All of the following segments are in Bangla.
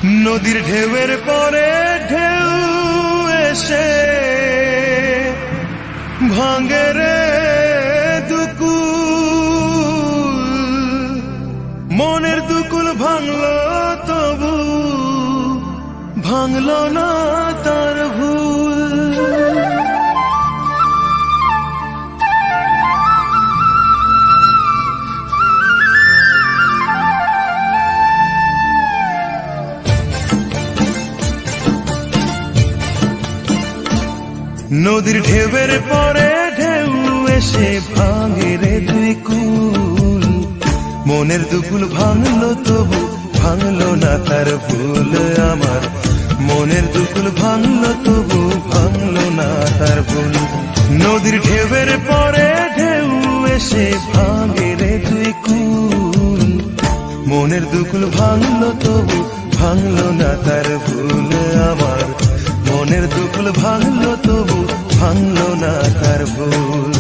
নদীর ঢেউয়ের পরে ঢেউ এসে ভাঙে রে দুকুল, মনের দুকুল ভাঙলো তবু ভাঙলো না তার ভুল। নদীর ঢেউয়ের পরে ঢেউ এসে ভাঙে রে দুই কুল, মনের দুকুল ভাঙলো তবু ভাঙলো না তার ভুল। আমার মনের দুকুল ভাঙলো তবু ভাঙলো না তার ভুল। নদীর ঢেউয়ের পরে ঢেউ এসে ভাঙে রে দুই কুল, মনের দুকুল ভাঙলো তবু ভাঙলো না তার ভুল। আমার মনের দুকুল ভাঙলো তবু ভাঙলো না তার ভুল।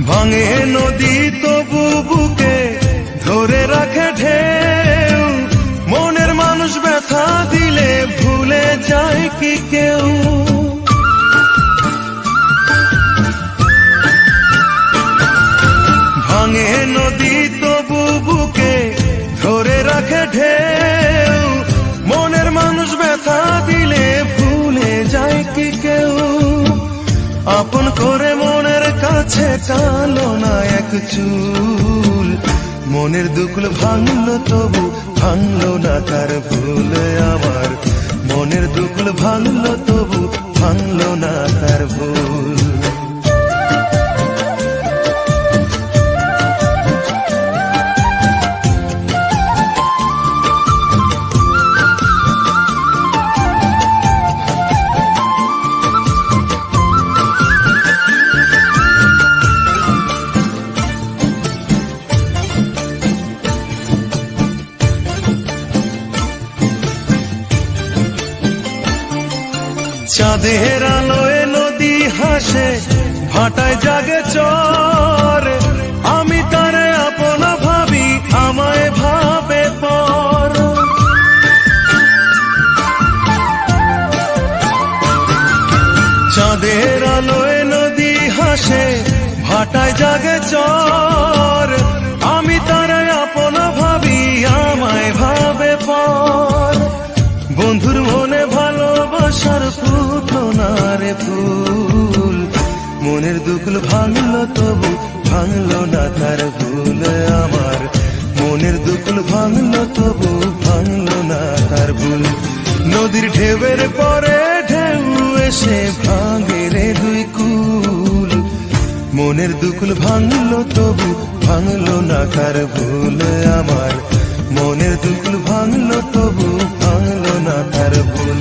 ভাঙে নদী তবু বুকে ধরে রাখে ঢেউ, মনের মানুষ ব্যথা দিলে ভুলে যায় কি কেউ। ভাঙে নদী তবু বুকে ধরে রাখে ঢেউ, মনের মানুষ ব্যথা দিলে ভুলে যায় কি কেউ। আপন করে মনের কাছে টানো না এক চুল, মনের দুকুল ভাঙলো তবু ভাঙলো না তার ভুল। আমার মনের দুকুল ভাঙলো তবু ভাঙলো না তার ভুল। চাঁদের আলোয় নদী হাসে ভাটায় জাগে চর, আমি তারে আপন ভাবি আমায় ভাবে পর। চাঁদের আলোয় নদী হাসে ভাটায় জাগে চর, আমি তারে আপন ভাবি আমায় ভাবে পর। বন্ধুর মনে ভালোবাসার ফুটলো না রে ফুল, মনের দুকুল ভাঙলো তবু ভাঙলো না তার ভুল। আমার মনের দুকুল ভাঙলো তবু ভাঙলো না তার ভুল। নদীর ঢেউয়ের পরে ঢেউ এসে ভাঙে রে দুই কুল, মনের দুকুল ভাঙলো তবু ভাঙলো না তার ভুল। আমার মনের দুকুল ভাঙলো তবু ভাঙলো না তার ভুল।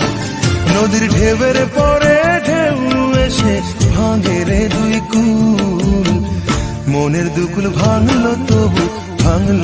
নদীর ঢেউয়ের পরে ঢেউ এসে ভাঙে রে দুই কুল, মনের দুকুল ভাঙলো তবু ভাঙলো